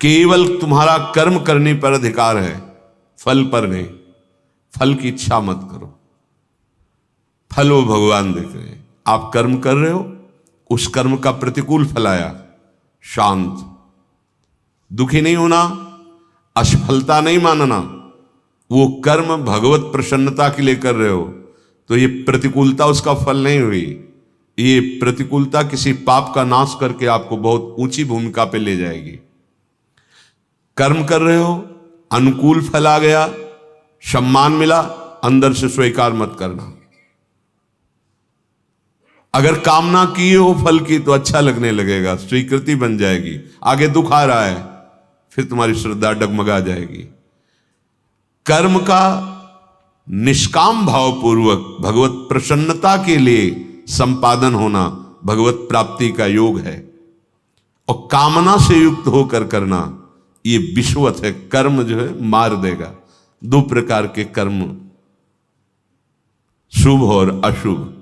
केवल तुम्हारा कर्म करने पर अधिकार है, फल पर नहीं। फल की इच्छा मत करो, फल वो भगवान देख रहे हैं। आप कर्म कर रहे हो, उस कर्म का प्रतिकूल फल आया, शांत, दुखी नहीं होना, असफलता नहीं मानना। वो कर्म भगवत प्रसन्नता के लिए कर रहे हो, तो ये प्रतिकूलता उसका फल नहीं हुई। ये प्रतिकूलता किसी पाप का नाश करके आपको बहुत ऊंची भूमिका पे ले जाएगी। कर्म कर रहे हो, अनुकूल फल आ गया, सम्मान मिला, अंदर से स्वीकार मत करना। अगर कामना की हो फल की तो अच्छा लगने लगेगा, स्वीकृति बन जाएगी। आगे दुख आ रहा है, फिर तुम्हारी श्रद्धा डगमगा जाएगी। कर्म का निष्काम भाव पूर्वक भगवत प्रसन्नता के लिए संपादन होना भगवत प्राप्ति का योग है, और कामना से युक्त होकर करना ये विश्वत है। कर्म जो है मार देगा। दो प्रकार के कर्म, शुभ और अशुभ,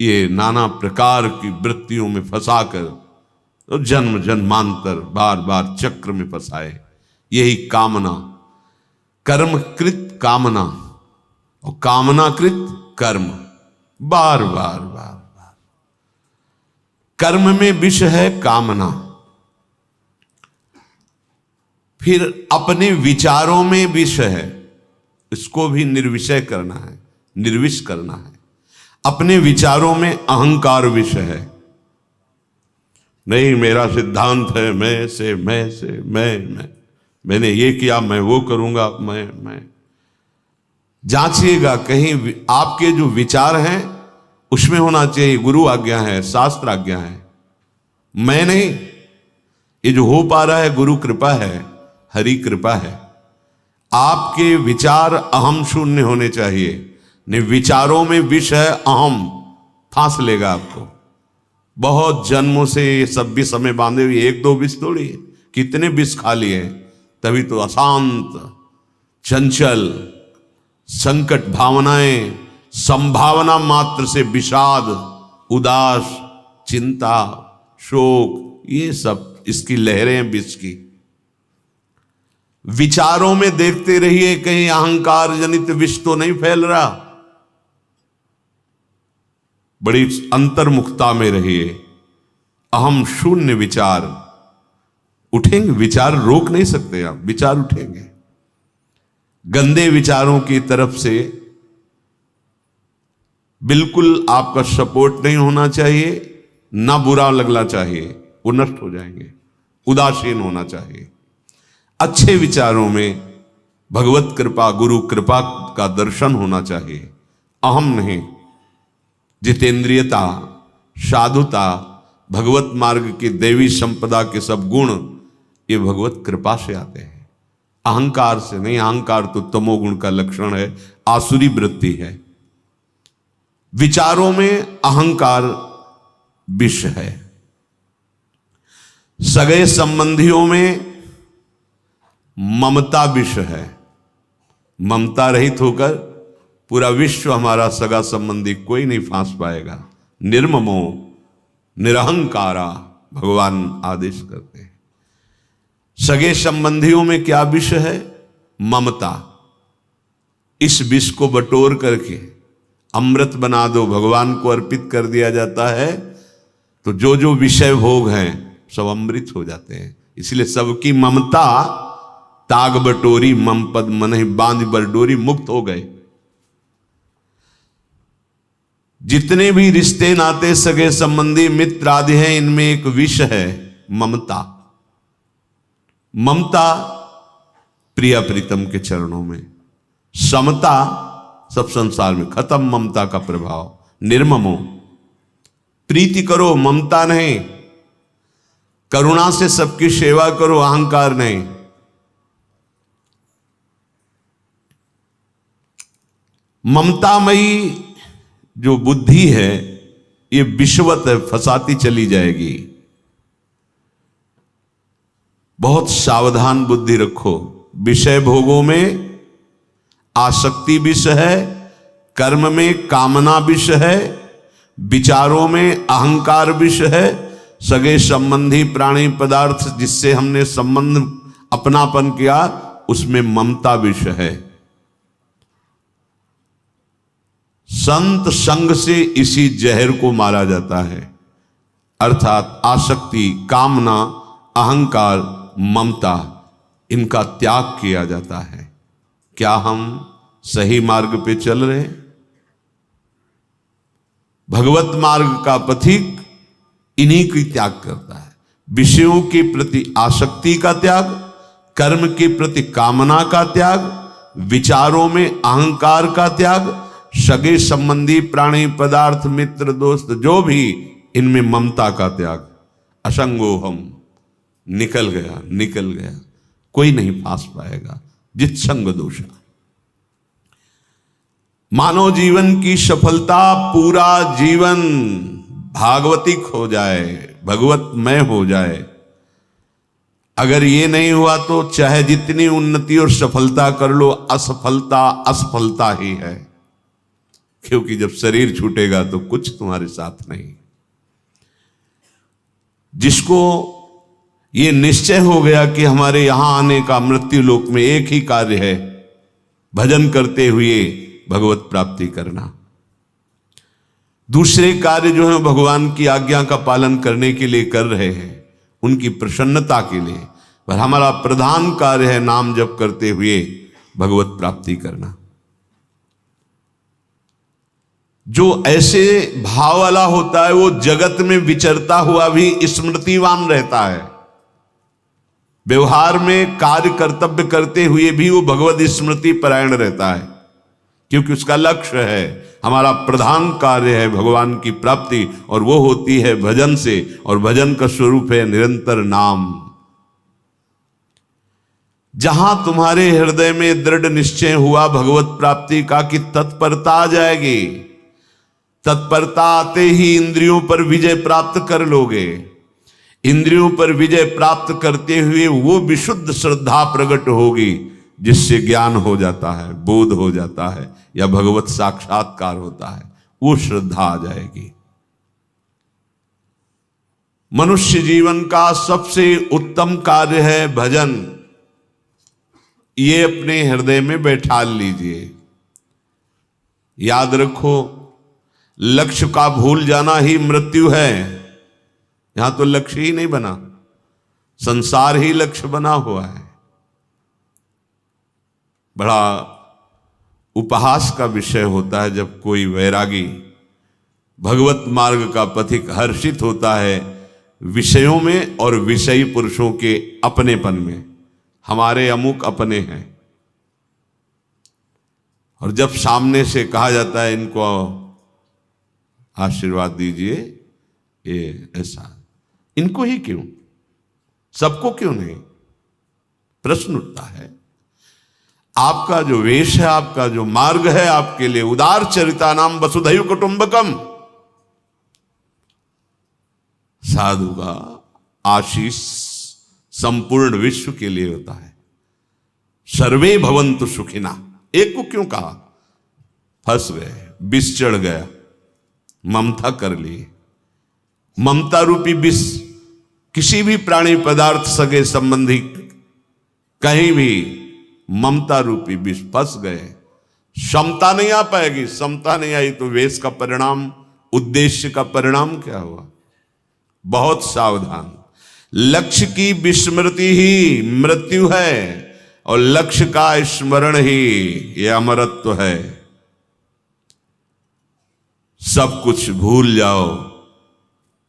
ये नाना प्रकार की वृत्तियों में फंसाकर तो जन्म जन्मांतर बार बार चक्र में फंसाए। यही कामना, कर्मकृत कामना और कामनाकृत कर्म, बार बार बार बार। कर्म में विष है कामना, फिर अपने विचारों में विष है, इसको भी निर्विषय करना है, निर्विष करना है। अपने विचारों में अहंकार विष है, नहीं मेरा सिद्धांत है, मैंने ये किया, मैं वो करूंगा, मैं। जांचिएगा, कहीं आपके जो विचार हैं उसमें होना चाहिए गुरु आज्ञा है, शास्त्र आज्ञा है, मैं नहीं। ये जो हो पा रहा है गुरु कृपा है, हरि कृपा है। आपके विचार अहम शून्य होने चाहिए। नहीं, विचारों में विष है, अहम फांस लेगा आपको। बहुत जन्मों से ये सब विष हमें बांधे हुए, एक दो विष थोड़ी, कितने विष खा लिए। तभी तो अशांत, चंचल, संकट भावनाएं, संभावना मात्र से विषाद, उदास, चिंता, शोक, ये सब इसकी लहरें विष की। विचारों में देखते रहिए कहीं अहंकार जनित विष तो नहीं फैल रहा। बड़ी अंतर्मुखता में रहिए। अहम शून्य विचार उठेंगे, विचार रोक नहीं सकते आप, विचार उठेंगे। गंदे विचारों की तरफ से बिल्कुल आपका सपोर्ट नहीं होना चाहिए, ना बुरा लगना चाहिए, वो नष्ट हो जाएंगे। उदासीन होना चाहिए। अच्छे विचारों में भगवत कृपा, गुरु कृपा का दर्शन होना चाहिए, अहम नहीं। जितेंद्रियता, साधुता, भगवत मार्ग की देवी संपदा के सब गुण ये भगवत कृपा से आते हैं, अहंकार से नहीं। अहंकार तो तमोगुण का लक्षण है, आसुरी वृत्ति है। विचारों में अहंकार विष है। सगे संबंधियों में ममता विष है। ममता रहित होकर पूरा विश्व हमारा सगा संबंधी कोई नहीं फांस पाएगा। निर्ममो निरहंकारा भगवान आदेश करते हैं। सगे संबंधियों में क्या विष है? ममता। इस विष को बटोर करके अमृत बना दो, भगवान को अर्पित कर दिया जाता है, तो जो जो विषय भोग हैं सब अमृत हो जाते हैं। इसलिए सबकी ममता ताग बटोरी, मम पद मनहि बांध बरडोरी, मुक्त हो गए। जितने भी रिश्ते नाते सगे संबंधी मित्र आदि हैं, इनमें एक विष है, ममता। ममता प्रिया प्रीतम के चरणों में, समता सब संसार में खत्म। ममता का प्रभाव। निर्ममो, प्रीति करो, ममता नहीं। करुणा से सबकी सेवा करो, अहंकार नहीं। ममतामयी जो बुद्धि है ये विषवत है, फंसाती चली जाएगी। बहुत सावधान बुद्धि रखो। विषय भोगों में आसक्ति विष है, कर्म में कामना विष है, विचारों में अहंकार विष है, सगे संबंधी प्राणी पदार्थ जिससे हमने संबंध अपनापन किया, उसमें ममता विष है। संत संग से इसी जहर को मारा जाता है, अर्थात आसक्ति, कामना, अहंकार, ममता, इनका त्याग किया जाता है। क्या हम सही मार्ग पे चल रहे हैं? भगवत मार्ग का पथिक इन्हीं की त्याग करता है। विषयों के प्रति आसक्ति का त्याग, कर्म के प्रति कामना का त्याग, विचारों में अहंकार का त्याग, सगे संबंधी प्राणी पदार्थ मित्र दोस्त जो भी, इनमें ममता का त्याग। असंगो हम, निकल गया, कोई नहीं फांस पाएगा। जित संग दोषा। मानव जीवन की सफलता, पूरा जीवन भागवतिक हो जाए, भगवतमय हो जाए। अगर ये नहीं हुआ तो चाहे जितनी उन्नति और सफलता कर लो, असफलता ही है। क्योंकि जब शरीर छूटेगा तो कुछ तुम्हारे साथ नहीं। जिसको ये निश्चय हो गया कि हमारे यहां आने का मृत्यु लोक में एक ही कार्य है, भजन करते हुए भगवत प्राप्ति करना। दूसरे कार्य जो है भगवान की आज्ञा का पालन करने के लिए कर रहे हैं, उनकी प्रसन्नता के लिए। पर हमारा प्रधान कार्य है नाम जप करते हुए भगवत प्राप्ति करना। जो ऐसे भाव वाला होता है वो जगत में विचरता हुआ भी स्मृतिवान रहता है। व्यवहार में कार्य कर्तव्य करते हुए भी वो भगवत स्मृति परायण रहता है, क्योंकि उसका लक्ष्य है, हमारा प्रधान कार्य है भगवान की प्राप्ति, और वो होती है भजन से, और भजन का स्वरूप है निरंतर नाम। जहां तुम्हारे हृदय में दृढ़ निश्चय हुआ भगवत प्राप्ति का कि तत्परता आ जाएगी, तत्परता आते ही इंद्रियों पर विजय प्राप्त कर लोगे। इंद्रियों पर विजय प्राप्त करते हुए वो विशुद्ध श्रद्धा प्रकट होगी जिससे ज्ञान हो जाता है, बोध हो जाता है, या भगवत साक्षात्कार होता है। वो श्रद्धा आ जाएगी। मनुष्य जीवन का सबसे उत्तम कार्य है भजन। ये अपने हृदय में बैठा लीजिए। याद रखो, लक्ष्य का भूल जाना ही मृत्यु है। यहां तो लक्ष्य ही नहीं बना, संसार ही लक्ष्य बना हुआ है। बड़ा उपहास का विषय होता है जब कोई वैरागी भगवत मार्ग का पथिक हर्षित होता है विषयों में और विषयी पुरुषों के अपनेपन में। हमारे अमुक अपने हैं, और जब सामने से कहा जाता है इनको आशीर्वाद दीजिए, ये ऐसा, इनको ही क्यों, सबको क्यों नहीं? प्रश्न उठता है। आपका जो वेश है, आपका जो मार्ग है, आपके लिए उदार चरिता नाम वसुधैव कुटुंबकम, साधु का आशीष संपूर्ण विश्व के लिए होता है। सर्वे भवन्तु सुखिना, एक को क्यों कहा? फंस गए, विष चढ़ गया, ममता कर ली। ममता रूपी विष किसी भी प्राणी पदार्थ, सगे संबंधी, कहीं भी ममता रूपी विष फंस गए। क्षमता नहीं आ पाएगी। समता नहीं आई तो वेश का परिणाम, उद्देश्य का परिणाम क्या हुआ? बहुत सावधान। लक्ष्य की विस्मृति ही मृत्यु है, और लक्ष्य का स्मरण ही यह अमरत्व है। सब कुछ भूल जाओ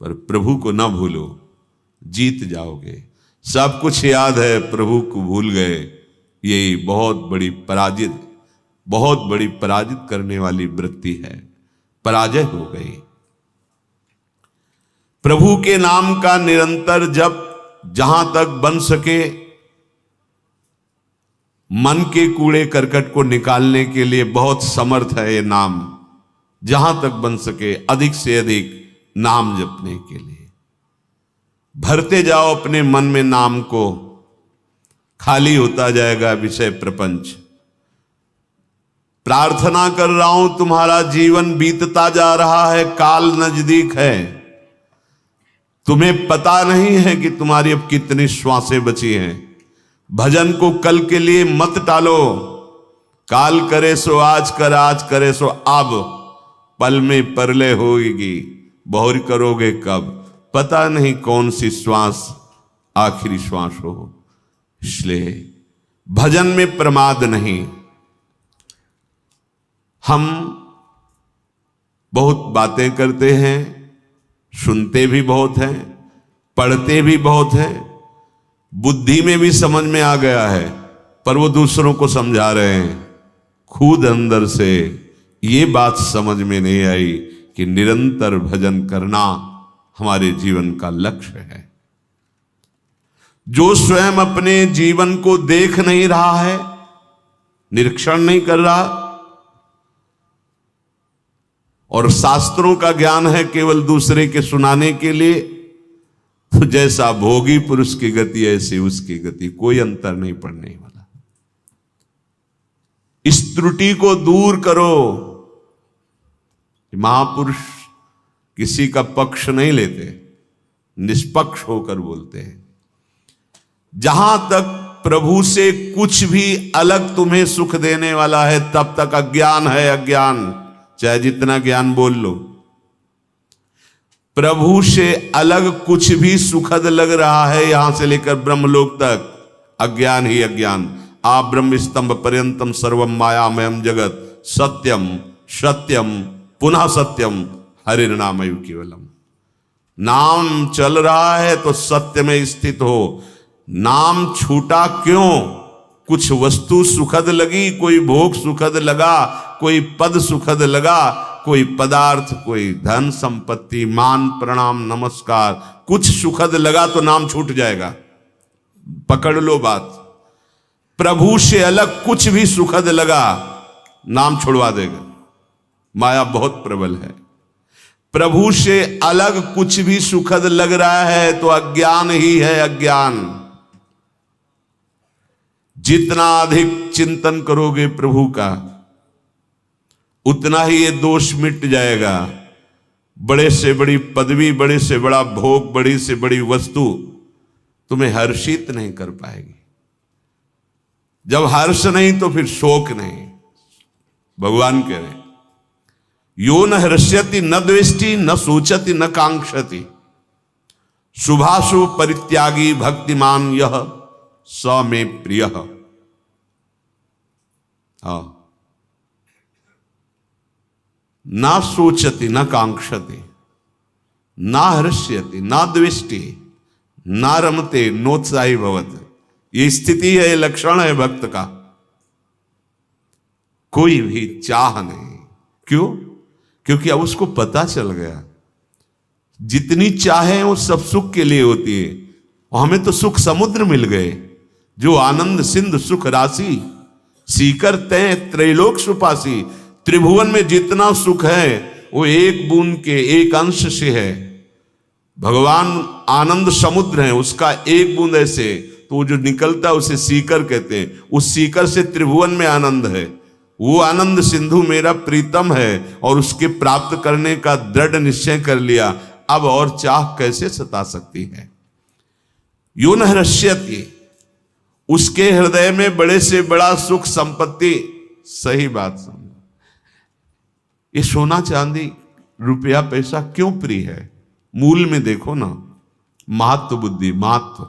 पर प्रभु को ना भूलो, जीत जाओगे। सब कुछ याद है, प्रभु को भूल गए, ये बहुत बड़ी पराजित करने वाली वृत्ति है। पराजय हो गई। प्रभु के नाम का निरंतर जप जहां तक बन सके, मन के कूड़े करकट को निकालने के लिए बहुत समर्थ है ये नाम। जहां तक बन सके अधिक से अधिक नाम जपने के लिए भरते जाओ अपने मन में नाम को। खाली होता जाएगा विषय प्रपंच। प्रार्थना कर रहा हूं, तुम्हारा जीवन बीतता जा रहा है, काल नजदीक है। तुम्हें पता नहीं है कि तुम्हारी अब कितनी श्वासें बची हैं। भजन को कल के लिए मत टालो। काल करे सो आज कर, आज करे सो अब, पल में परले होगी, बहुर करोगे कब, पता नहीं कौन सी श्वास आखिरी श्वास हो। इसलिए भजन में प्रमाद नहीं। हम बहुत बातें करते हैं, सुनते भी बहुत हैं, पढ़ते भी बहुत हैं, बुद्धि में भी समझ में आ गया है, पर वो दूसरों को समझा रहे हैं। खुद अंदर से ये बात समझ में नहीं आई कि निरंतर भजन करना हमारे जीवन का लक्ष्य है। जो स्वयं अपने जीवन को देख नहीं रहा है, निरीक्षण नहीं कर रहा, और शास्त्रों का ज्ञान है केवल दूसरे के सुनाने के लिए, तो जैसा भोगी पुरुष की गति ऐसी उसकी गति, कोई अंतर नहीं पड़ने वाला। इस त्रुटि को दूर करो। महापुरुष किसी का पक्ष नहीं लेते, निष्पक्ष होकर बोलते हैं। जहां तक प्रभु से कुछ भी अलग तुम्हें सुख देने वाला है, तब तक अज्ञान है अज्ञान, चाहे जितना ज्ञान बोल लो। प्रभु से अलग कुछ भी सुखद लग रहा है यहां से लेकर ब्रह्मलोक तक, अज्ञान ही अज्ञान। आ ब्रह्म स्तंभ पर्यंतम सर्वम मायामयम जगत, सत्यम सत्यम पुनः सत्यम, हरिर्नामयु केवलम। नाम चल रहा है तो सत्य में स्थित हो। नाम छूटा क्यों? कुछ वस्तु सुखद लगी, कोई भोग सुखद लगा, कोई पद सुखद लगा, कोई पदार्थ, कोई धन संपत्ति, मान प्रणाम नमस्कार, कुछ सुखद लगा तो नाम छूट जाएगा। पकड़ लो बात। प्रभु से अलग कुछ भी सुखद लगा, नाम छुड़वा देगा। माया बहुत प्रबल है। प्रभु से अलग कुछ भी सुखद लग रहा है तो अज्ञान ही है अज्ञान। जितना अधिक चिंतन करोगे प्रभु का, उतना ही ये दोष मिट जाएगा। बड़े से बड़ी पदवी, बड़े से बड़ा भोग, बड़ी से बड़ी वस्तु तुम्हें हर्षित नहीं कर पाएगी। जब हर्ष नहीं तो फिर शोक नहीं। भगवान कह रहे, यो न हृष्यति न द्वेष्टि न सोचति न कांक्षति, शुभाशुभ परित्यागी भक्तिमान यह स मे प्रिय। ना सोचति न कांक्षति, ना हृष्यति ना द्वेष्टि, ना रमते नोत्साही भवत। ये स्थिति है, लक्षण है भक्त का। कोई भी चाह नहीं। क्यों? क्योंकि अब उसको पता चल गया जितनी चाहे वो सब सुख के लिए होती है। और हमें तो सुख समुद्र मिल गए, जो आनंद सिंधु सुख राशि, सीकर तय त्रैलोक सुपासी। त्रिभुवन में जितना सुख है वो एक बूंद के एक अंश से है। भगवान आनंद समुद्र है, उसका एक बूंद ऐसे, तो जो निकलता है उसे सीकर कहते हैं। उस सीकर से त्रिभुवन में आनंद है। वो आनंद सिंधु मेरा प्रीतम है और उसके प्राप्त करने का दृढ़ निश्चय कर लिया। अब और चाह कैसे सता सकती है? यो न हृष्यति, उसके हृदय में बड़े से बड़ा सुख संपत्ति। सही बात समझो। ये सोना चांदी रुपया पैसा क्यों प्रिय है? मूल में देखो ना, महत्व बुद्धि, महत्व।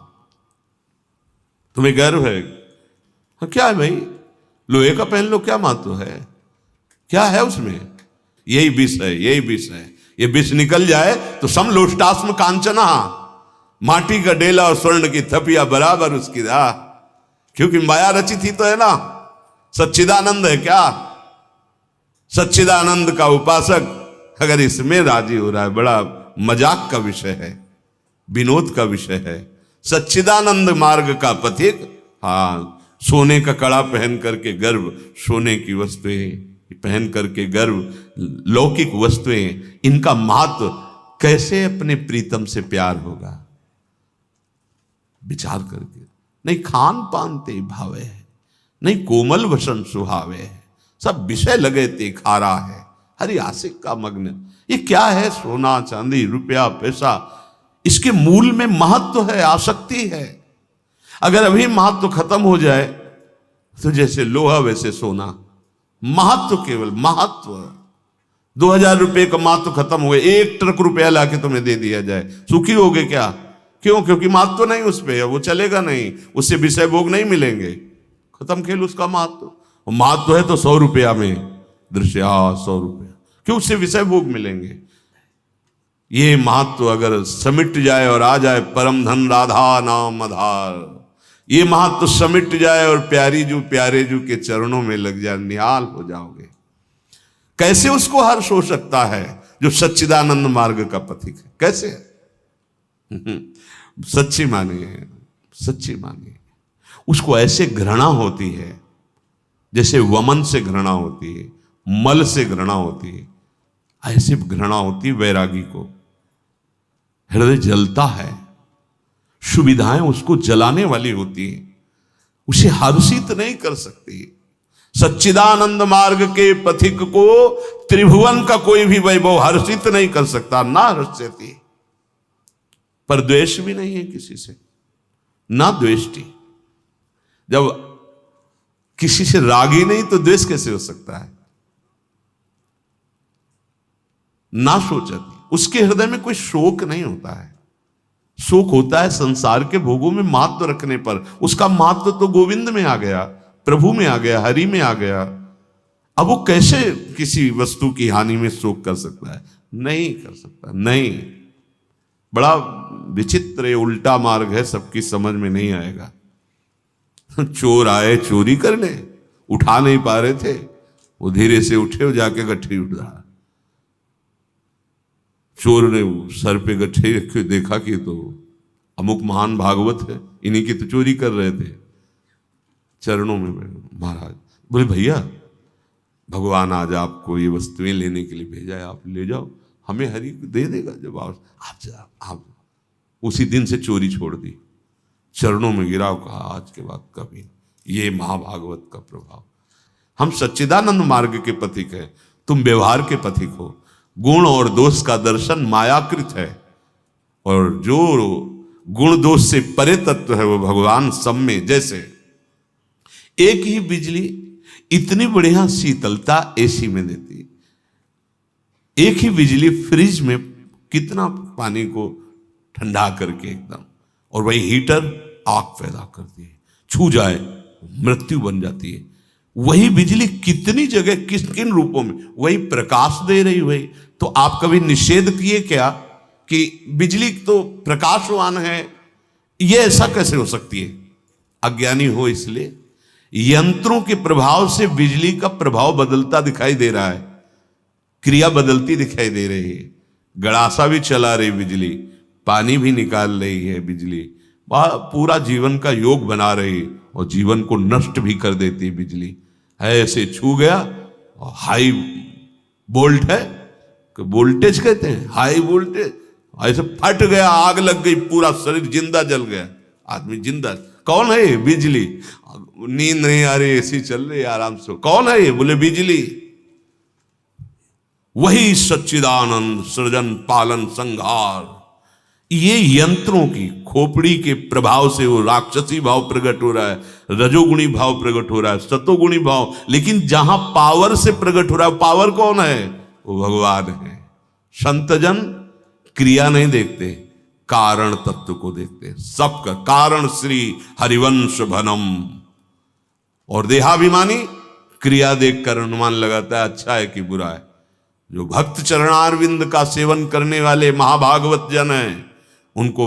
तुम्हें गर्व है? क्या है भाई, लोहे का पहन लो, क्या महत्व है? क्या है उसमें? यही विष है, यही विष है। ये विष निकल जाए तो समलोष्टास्म कांचना, माटी का डेला और स्वर्ण की थपिया बराबर उसकी राह। क्योंकि माया रचित ही तो है ना, सच्चिदानंद है क्या? सच्चिदानंद का उपासक अगर इसमें राजी हो रहा है, बड़ा मजाक का विषय है, विनोद का विषय है। सच्चिदानंद मार्ग का पथिक, हाँ, सोने का कड़ा पहन करके गर्व, सोने की वस्तुएं पहन करके गर्व, लौकिक वस्तुएं, इनका महत्व कैसे अपने प्रीतम से प्यार होगा? विचार करके। नहीं खान पान ते भावे है, नहीं कोमल वसन सुहावे है, सब विषय लगे ते खारा है, हरि आशिक का मग्न। ये क्या है? सोना चांदी रुपया पैसा, इसके मूल में महत्व है, आसक्ति है। अगर अभी महत्व खत्म हो जाए तो जैसे लोहा वैसे सोना। महत्व, केवल महत्व। 2000 रुपए का महत्व खत्म हो गए, 1 ट्रक रुपया लाके तुम्हें दे दिया जाए, सुखी होगे क्या? क्यों? क्योंकि महत्व नहीं उस पे, वो चलेगा नहीं, उससे विषय भोग नहीं मिलेंगे, खत्म खेल उसका महत्व। महत्व है तो 100 रुपया में दृश्य, 100 रुपया, क्यों? उससे विषय भोग मिलेंगे। ये महत्व अगर समिट जाए और आ जाए परम धन राधा नाम आधार, ये महत्व समिट जाए और प्यारी जू प्यारे जू के चरणों में लग जाए, निहाल हो जाओगे। कैसे उसको हर्ष हो सकता है जो सच्चिदानंद मार्ग का पथिक है? कैसे? सच्ची मानिए, सच्ची मानिए। उसको ऐसे घृणा होती है जैसे वमन से घृणा होती है, मल से घृणा होती है, ऐसे घृणा होती है वैरागी को। हृदय जलता है, सुविधाएं उसको जलाने वाली होती हैं, उसे हर्षित नहीं कर सकती। सच्चिदानंद मार्ग के पथिक को त्रिभुवन का कोई भी वैभव हर्षित नहीं कर सकता, ना हर्षयति। पर द्वेष भी नहीं है किसी से, ना द्वेष्टि। जब किसी से रागी नहीं तो द्वेष कैसे हो सकता है? ना सोचती, उसके हृदय में कोई शोक नहीं होता है। शोक होता है संसार के भोगों में महत्व रखने पर। उसका महत्व तो गोविंद में आ गया, प्रभु में आ गया, हरि में आ गया। अब वो कैसे किसी वस्तु की हानि में शोक कर सकता है? नहीं कर सकता, नहीं। बड़ा विचित्र उल्टा मार्ग है, सबकी समझ में नहीं आएगा। चोर आए चोरी करने, उठा नहीं पा रहे थे, वो धीरे से उठे और जाके गठरी उठा। चोर ने सर पे गठरी रखे, देखा कि तो अमुक महान भागवत है, इन्हीं की तो चोरी कर रहे थे। चरणों में महाराज बोले, भैया भगवान आज आपको ये वस्तुएं लेने के लिए भेजा है, आप ले जाओ, हमें हरि दे देगा जब आप। उसी दिन से चोरी छोड़ दी, चरणों में गिरा, कहा आज के बाद कभी। ये महाभागवत का प्रभाव। हम सच्चिदानंद मार्ग के पथिक हैं, तुम व्यवहार के पथिक हो। गुण और दोष का दर्शन मायाकृत है, और जो गुण दोष से परे तत्व है वो भगवान सब में। जैसे एक ही बिजली इतनी बढ़िया शीतलता एसी में देती, एक ही बिजली फ्रिज में कितना पानी को ठंडा करके एकदम, और वही हीटर आग पैदा करती है, छू जाए मृत्यु बन जाती है। वही बिजली कितनी जगह किस किन रूपों में वही प्रकाश दे रही हुई। तो आप कभी निषेध किए क्या कि बिजली तो प्रकाशवान है, ये ऐसा कैसे हो सकती है? अज्ञानी हो इसलिए। यंत्रों के प्रभाव से बिजली का प्रभाव बदलता दिखाई दे रहा है, क्रिया बदलती दिखाई दे रही है। गड़ासा भी चला रही बिजली, पानी भी निकाल रही है बिजली, पूरा जीवन का योग बना रही, और जीवन को नष्ट भी कर देती है बिजली। है ऐसे छू गया, और हाई वोल्ट है, वोल्टेज कहते हैं, हाई वोल्टेज, ऐसे फट गया, आग लग गई, पूरा शरीर जिंदा जल गया, आदमी जिंदा। कौन है ये? बिजली। नींद नहीं आ रही, एसी चल रही आराम से, कौन है ये? बोले बिजली। वही सच्चिदानंद सृजन पालन संहार। ये यंत्रों की खोपड़ी के प्रभाव से वो राक्षसी भाव प्रकट हो रहा है, रजोगुणी भाव प्रकट हो रहा है, सतोगुणी भाव। लेकिन जहां पावर से प्रकट हो रहा है, पावर कौन है? वो भगवान है। संतजन क्रिया नहीं देखते, कारण तत्व को देखते। सबका कारण श्री हरिवंश भनम। और देहाभिमानी क्रिया देखकर अनुमान लगाता है अच्छा है कि बुरा है। जो भक्त चरणारविंद का सेवन करने वाले महाभागवत जन हैं, उनको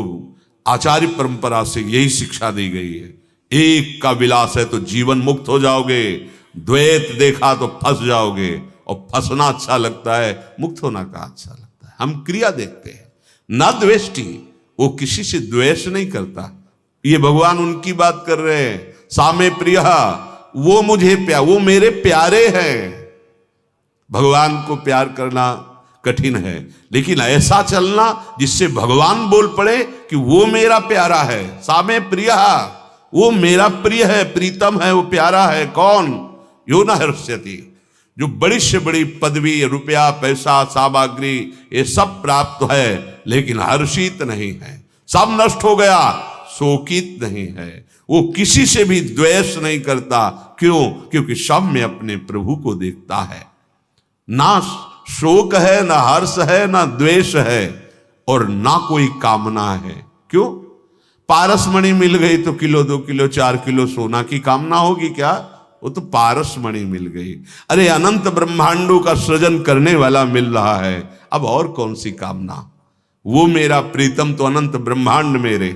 आचार्य परंपरा से यही शिक्षा दी गई है। एक का विलास है तो जीवन मुक्त हो जाओगे, द्वैत देखा तो फंस जाओगे, और फंसना अच्छा लगता है, मुक्त होना का अच्छा लगता है। हम क्रिया देखते हैं, ना द्वेष्टि। वो किसी से द्वेष नहीं करता। ये भगवान उनकी बात कर रहे हैं, सामे प्रिय, वो मुझे प्यार, वो मेरे प्यारे हैं। भगवान को प्यार करना कठिन है, लेकिन ऐसा चलना जिससे भगवान बोल पड़े कि वो मेरा प्यारा है। सामे प्रिय, वो मेरा प्रिय है, प्रीतम है, वो प्यारा है। कौन? यो न हर्ष्यति, जो बड़ी से बड़ी पदवी, रुपया, पैसा, सामग्री, ये सब प्राप्त है, लेकिन हर्षित नहीं है, सब नष्ट हो गया, शोकित नहीं है। वो किसी से भी द्वेष नहीं करता। क्यों? क्योंकि सब में अपने प्रभु को देखता है। ना शोक है, ना हर्ष है, ना द्वेष है, और ना कोई कामना है। क्यों? पारसमणि मिल गई तो किलो 2 किलो 4 किलो सोना की कामना होगी क्या? वो तो पारसमणि मिल गई। अरे अनंत ब्रह्मांडों का सृजन करने वाला मिल रहा है, अब और कौन सी कामना? वो मेरा प्रीतम तो अनंत ब्रह्मांड मेरे।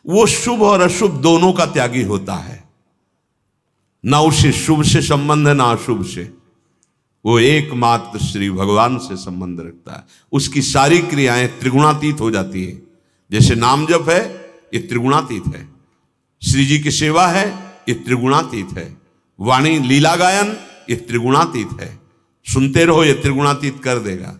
वो शुभ और अशुभ दोनों का त्यागी होता है, ना उसे शुभ से संबंध है ना अशुभ से। वो एकमात्र श्री भगवान से संबंध रखता है। उसकी सारी क्रियाएं त्रिगुणातीत हो जाती है। जैसे नाम जप है, ये त्रिगुणातीत है। श्री जी की सेवा है, ये त्रिगुणातीत है। वाणी लीला गायन, ये त्रिगुणातीत है। सुनते रहो, ये त्रिगुणातीत कर देगा।